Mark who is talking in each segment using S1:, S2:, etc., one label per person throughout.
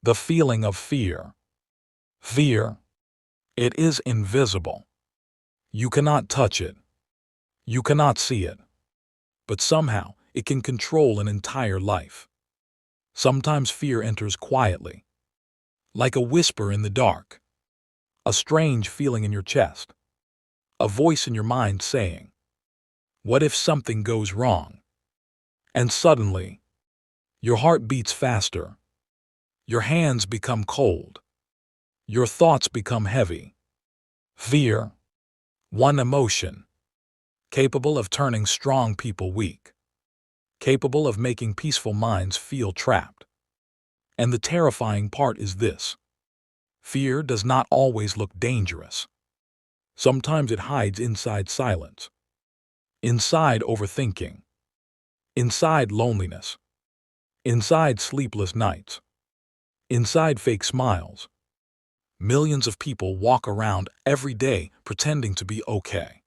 S1: The feeling of fear. Fear. It is invisible. You cannot touch it. You cannot see it. But somehow, it can control an entire life. Sometimes fear enters quietly, like a whisper in the dark, a strange feeling in your chest, a voice in your mind saying, "What if something goes wrong?" And suddenly, your heart beats faster, your hands become cold, your thoughts become heavy. Fear, one emotion, capable of turning strong people weak, capable of making peaceful minds feel trapped. And the terrifying part is this: fear does not always look dangerous. Sometimes it hides inside silence, inside overthinking, inside loneliness, inside sleepless nights, inside fake smiles. Millions of people walk around every day pretending to be okay,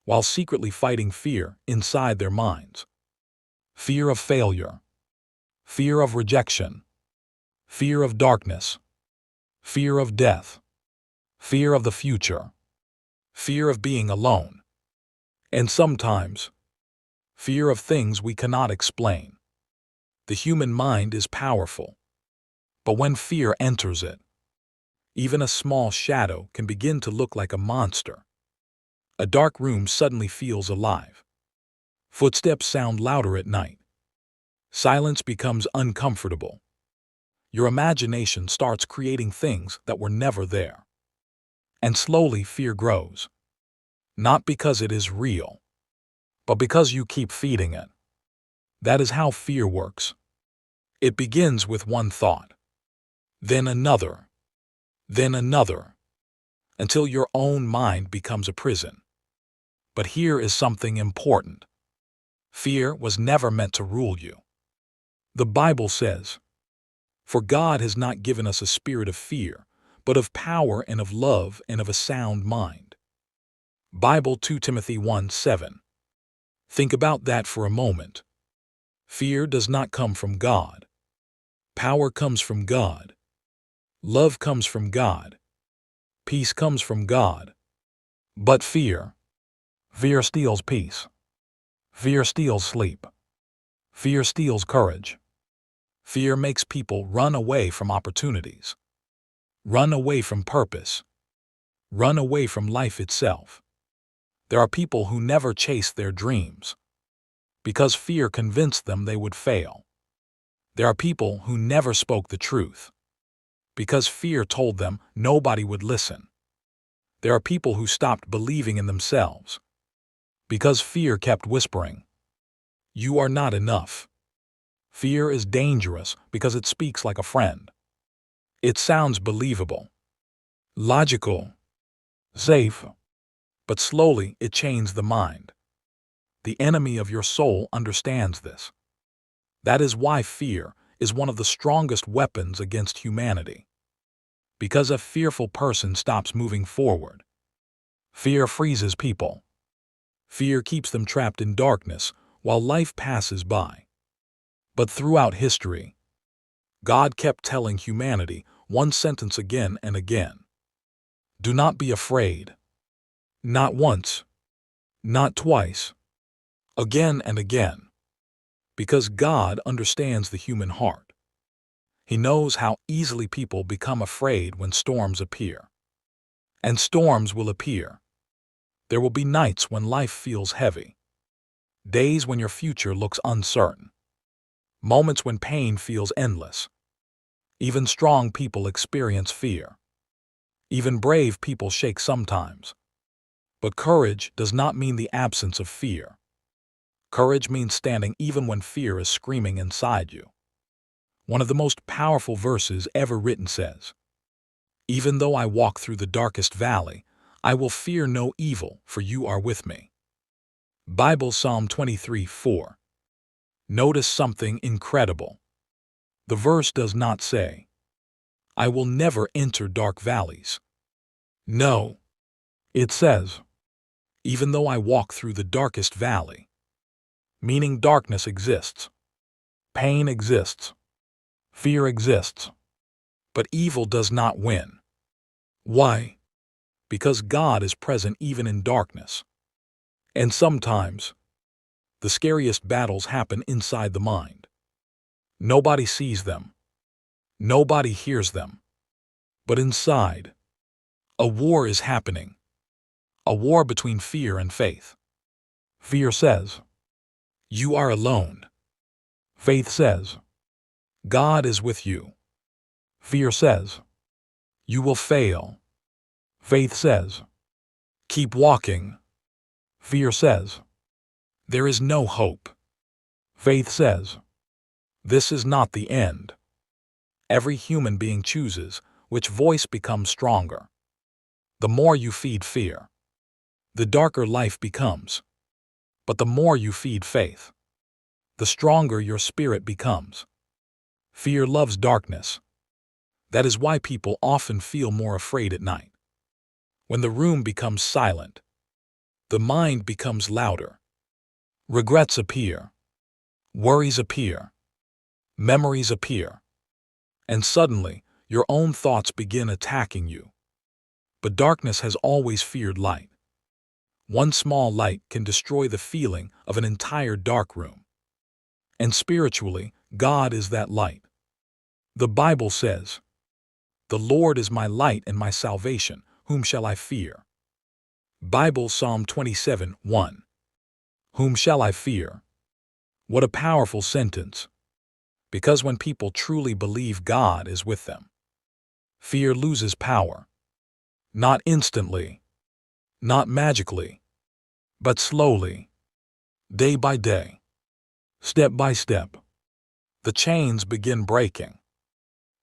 S1: while secretly fighting fear inside their minds. Fear of failure, fear of rejection, fear of darkness, fear of death, fear of the future, fear of being alone, and sometimes, fear of things we cannot explain. The human mind is powerful, but when fear enters it, even a small shadow can begin to look like a monster. A dark room suddenly feels alive. Footsteps sound louder at night. Silence becomes uncomfortable. Your imagination starts creating things that were never there. And slowly fear grows. Not because it is real, but because you keep feeding it. That is how fear works. It begins with one thought, then another, until your own mind becomes a prison. But here is something important. Fear was never meant to rule you. The Bible says, "For God has not given us a spirit of fear, but of power and of love and of a sound mind." Bible 2 Timothy 1:7. Think about that for a moment. Fear does not come from God. Power comes from God. Love comes from God. Peace comes from God. But fear steals peace. Fear steals sleep. Fear steals courage. Fear makes people run away from opportunities, run away from purpose, run away from life itself. There are people who never chase their dreams because fear convinced them they would fail. There are people who never spoke the truth because fear told them nobody would listen. There are people who stopped believing in themselves because fear kept whispering, "You are not enough." Fear is dangerous because it speaks like a friend. It sounds believable, logical, safe, but slowly it chains the mind. The enemy of your soul understands this. That is why fear is one of the strongest weapons against humanity. Because a fearful person stops moving forward. Fear freezes people. Fear keeps them trapped in darkness while life passes by. But throughout history, God kept telling humanity one sentence again and again. Do not be afraid. Not once. Not twice. Again and again. Because God understands the human heart. He knows how easily people become afraid when storms appear. And storms will appear. There will be nights when life feels heavy. Days when your future looks uncertain. Moments when pain feels endless. Even strong people experience fear. Even brave people shake sometimes. But courage does not mean the absence of fear. Courage means standing even when fear is screaming inside you. One of the most powerful verses ever written says, "Even though I walk through the darkest valley, I will fear no evil, for you are with me." Bible Psalm 23:4. Notice something incredible. The verse does not say, "I will never enter dark valleys." No, it says, "Even though I walk through the darkest valley," meaning darkness exists, pain exists, fear exists, But evil does not win. Why? Because God is present even in darkness. And sometimes, the scariest battles happen inside the mind. Nobody sees them. Nobody hears them. But inside, a war is happening. A war between fear and faith. Fear says, "You are alone." Faith says, "God is with you." Fear says, "You will fail." Faith says, "Keep walking." Fear says, "There is no hope." Faith says, "This is not the end." Every human being chooses which voice becomes stronger. The more you feed fear, the darker life becomes. But the more you feed faith, the stronger your spirit becomes. Fear loves darkness. That is why people often feel more afraid at night. When the room becomes silent, the mind becomes louder. Regrets appear. Worries appear. Memories appear. And suddenly, your own thoughts begin attacking you. But darkness has always feared light. One small light can destroy the feeling of an entire dark room. And spiritually, God is that light. The Bible says, "The Lord is my light and my salvation, whom shall I fear?" Bible Psalm 27:1. Whom shall I fear? What a powerful sentence. Because when people truly believe God is with them, fear loses power. Not instantly, not magically, but slowly, day by day, step by step. The chains begin breaking.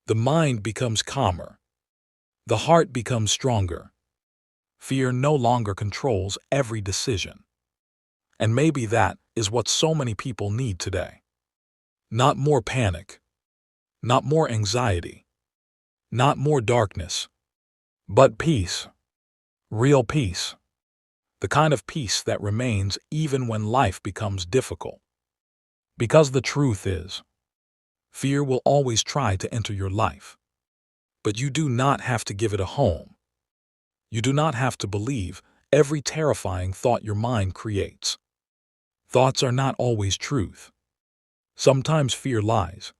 S1: The mind becomes calmer. The heart becomes stronger. Fear no longer controls every decision. And maybe that is what so many people need today. Not more panic. Not more anxiety. Not more darkness. But peace. Real peace. The kind of peace that remains even when life becomes difficult. Because the truth is, fear will always try to enter your life. But you do not have to give it a home. You do not have to believe every terrifying thought your mind creates. Thoughts are not always truth. Sometimes fear lies.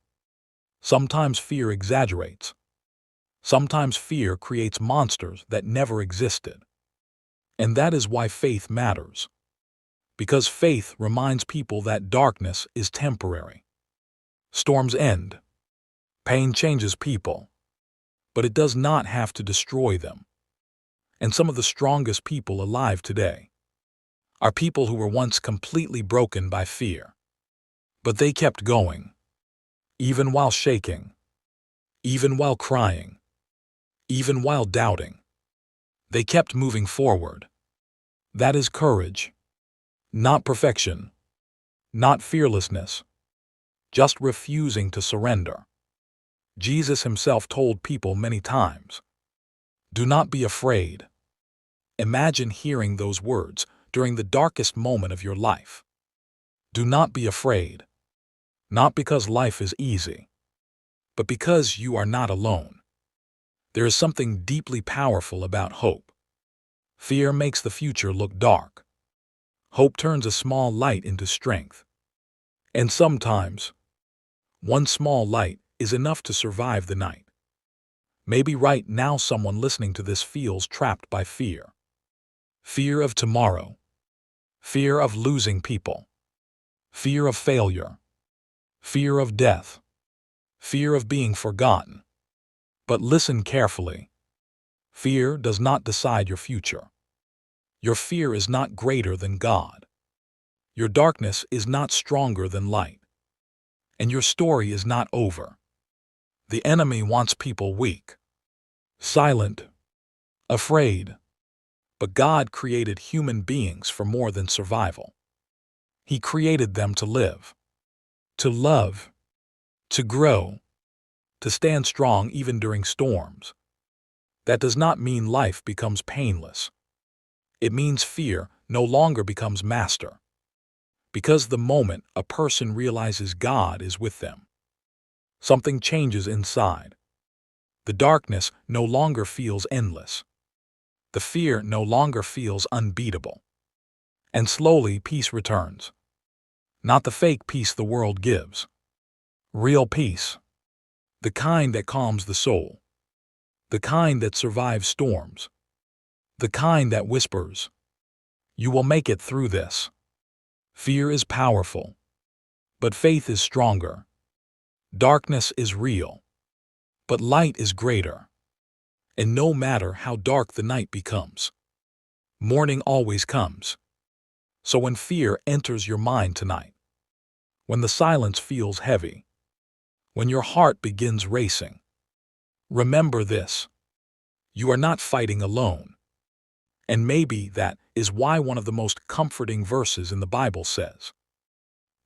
S1: Sometimes fear exaggerates. Sometimes fear creates monsters that never existed. And that is why faith matters. Because faith reminds people that darkness is temporary. Storms end. Pain changes people. But it does not have to destroy them. And some of the strongest people alive today are people who were once completely broken by fear. But they kept going. Even while shaking. Even while crying. Even while doubting. They kept moving forward. That is courage. Not perfection. Not fearlessness. Just refusing to surrender. Jesus himself told people many times, "Do not be afraid." Imagine hearing those words during the darkest moment of your life. Do not be afraid. Not because life is easy, but because you are not alone. There is something deeply powerful about hope. Fear makes the future look dark. Hope turns a small light into strength. And sometimes, one small light is enough to survive the night. Maybe right now someone listening to this feels trapped by fear. Fear of tomorrow. Fear of losing people. Fear of failure. Fear of death. Fear of being forgotten. But listen carefully. Fear does not decide your future. Your fear is not greater than God. Your darkness is not stronger than light. And your story is not over. The enemy wants people weak, silent, afraid. But God created human beings for more than survival. He created them to live, to love, to grow, to stand strong even during storms. That does not mean life becomes painless. It means fear no longer becomes master. Because the moment a person realizes God is with them, something changes inside. The darkness no longer feels endless. The fear no longer feels unbeatable. And slowly peace returns. Not the fake peace the world gives. Real peace. The kind that calms the soul. The kind that survives storms. The kind that whispers, "You will make it through this." Fear is powerful, but faith is stronger. Darkness is real, but light is greater. And no matter how dark the night becomes, morning always comes. So when fear enters your mind tonight, when the silence feels heavy, when your heart begins racing, remember this: you are not fighting alone. And maybe that is why one of the most comforting verses in the Bible says,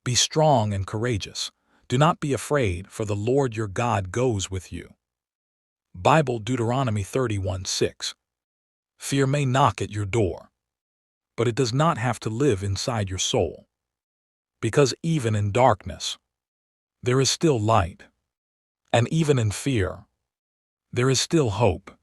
S1: "Be strong and courageous. Do not be afraid, for the Lord your God goes with you." Bible Deuteronomy 31:6. Fear may knock at your door, but it does not have to live inside your soul. Because even in darkness, there is still light. And even in fear, there is still hope.